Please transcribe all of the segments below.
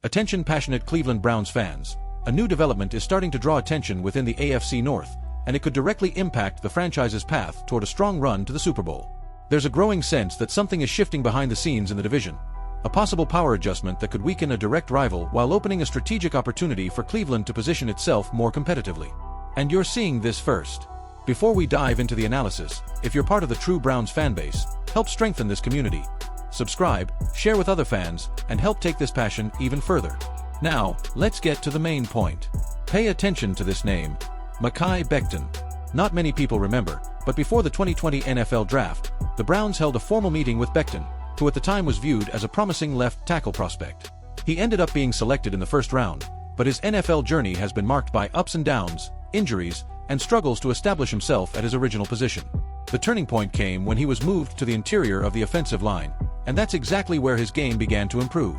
Attention passionate Cleveland Browns fans. A new development is starting to draw attention within the AFC North, and it could directly impact the franchise's path toward a strong run to the Super Bowl. There's a growing sense that something is shifting behind the scenes in the division. A possible power adjustment that could weaken a direct rival while opening a strategic opportunity for Cleveland to position itself more competitively. And you're seeing this first. Before we dive into the analysis, if you're part of the true Browns fanbase, help strengthen this community. Subscribe, share with other fans, and help take this passion even further. Now, let's get to the main point. Pay attention to this name, Mekhi Becton. Not many people remember, but before the 2020 NFL Draft, the Browns held a formal meeting with Becton, who at the time was viewed as a promising left tackle prospect. He ended up being selected in the first round, but his NFL journey has been marked by ups and downs, injuries, and struggles to establish himself at his original position. The turning point came when he was moved to the interior of the offensive line, and that's exactly where his game began to improve.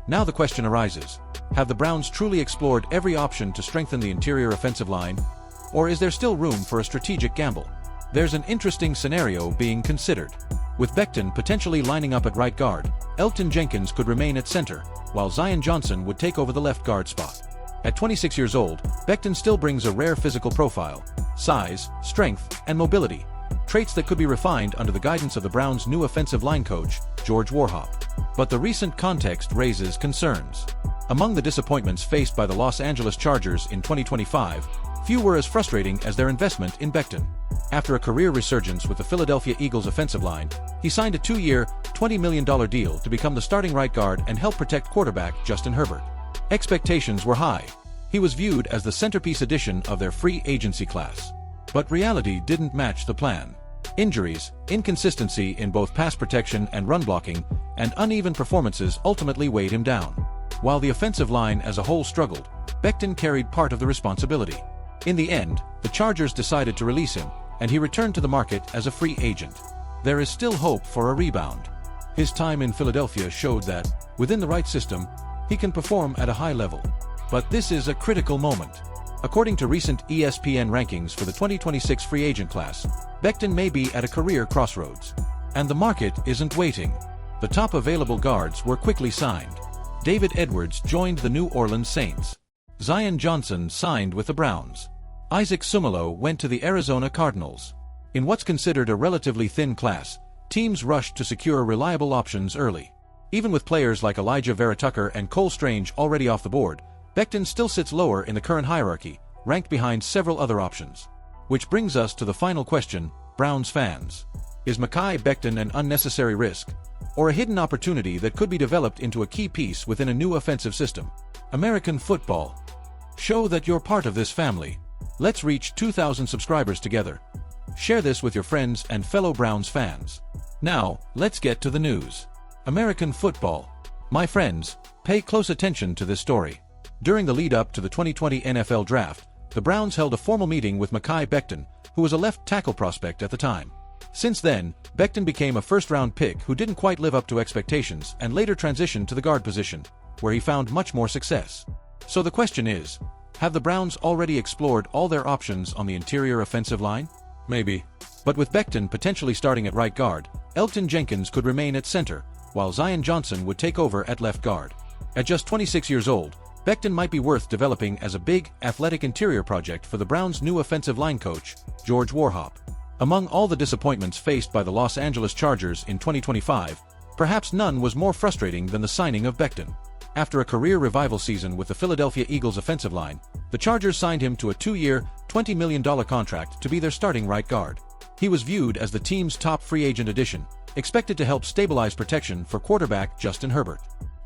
Now the question arises, have the Browns truly explored every option to strengthen the interior offensive line? Or is there still room for a strategic gamble? There's an interesting scenario being considered. With Becton potentially lining up at right guard, Elgton Jenkins could remain at center, while Zion Johnson would take over the left guard spot. At 26 years old, Becton still brings a rare physical profile, size, strength, and mobility, traits that could be refined under the guidance of the Browns' new offensive line coach, George Warhop. But the recent context raises concerns. Among the disappointments faced by the Los Angeles Chargers in 2025, few were as frustrating as their investment in Becton. After a career resurgence with the Philadelphia Eagles offensive line, he signed a 2-year, $20 million deal to become the starting right guard and help protect quarterback Justin Herbert. Expectations were high. He was viewed as the centerpiece addition of their free agency class. But reality didn't match the plan. Injuries, inconsistency in both pass protection and run blocking, and uneven performances ultimately weighed him down. While the offensive line as a whole struggled, Becton carried part of the responsibility. In the end, the Chargers decided to release him, and he returned to the market as a free agent. There is still hope for a rebound. His time in Philadelphia showed that, within the right system, he can perform at a high level. But this is a critical moment. According to recent ESPN rankings for the 2026 free agent class, Becton may be at a career crossroads. And the market isn't waiting. The top available guards were quickly signed. David Edwards joined the New Orleans Saints. Zion Johnson signed with the Browns. Isaac Sumalo went to the Arizona Cardinals. In what's considered a relatively thin class, teams rushed to secure reliable options early. Even with players like Elijah Vera Tucker and Cole Strange already off the board, Becton still sits lower in the current hierarchy, ranked behind several other options. Which brings us to the final question, Browns fans. Is Mekhi Becton an unnecessary risk, or a hidden opportunity that could be developed into a key piece within a new offensive system? American football. Show that you're part of this family. Let's reach 2,000 subscribers together. Share this with your friends and fellow Browns fans. Now, let's get to the news. American football. My friends, pay close attention to this story. During the lead-up to the 2020 NFL Draft, the Browns held a formal meeting with Mekhi Becton, who was a left tackle prospect at the time. Since then, Becton became a first-round pick who didn't quite live up to expectations and later transitioned to the guard position, where he found much more success. So the question is, have the Browns already explored all their options on the interior offensive line? Maybe. But with Becton potentially starting at right guard, Elgton Jenkins could remain at center, while Zion Johnson would take over at left guard. At just 26 years old, Becton might be worth developing as a big, athletic interior project for the Browns' new offensive line coach, George Warhop. Among all the disappointments faced by the Los Angeles Chargers in 2025, perhaps none was more frustrating than the signing of Becton. After a career revival season with the Philadelphia Eagles offensive line, the Chargers signed him to a 2-year, $20 million contract to be their starting right guard. He was viewed as the team's top free agent addition, expected to help stabilize protection for quarterback Justin Herbert.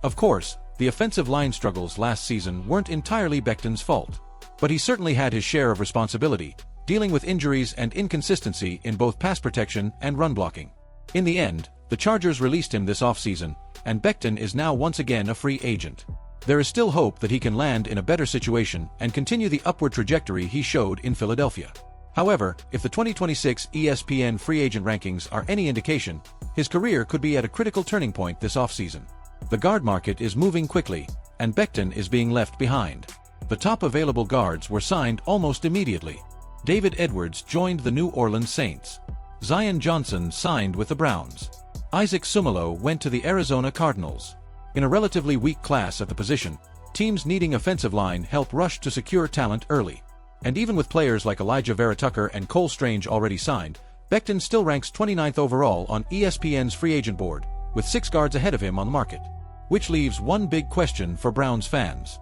Of course, the offensive line struggles last season weren't entirely Becton's fault. But he certainly had his share of responsibility, dealing with injuries and inconsistency in both pass protection and run blocking. In the end, the Chargers released him this offseason, and Becton is now once again a free agent. There is still hope that he can land in a better situation and continue the upward trajectory he showed in Philadelphia. However, if the 2026 ESPN free agent rankings are any indication, his career could be at a critical turning point this offseason. The guard market is moving quickly, and Becton is being left behind. The top available guards were signed almost immediately. David Edwards joined the New Orleans Saints. Zion Johnson signed with the Browns. Isaac Sumalo went to the Arizona Cardinals. In a relatively weak class at the position, teams needing offensive line help rush to secure talent early. And even with players like Elijah Vera Tucker and Cole Strange already signed, Becton still ranks 29th overall on ESPN's free agent board, with 6 guards ahead of him on the market. Which leaves one big question for Browns fans.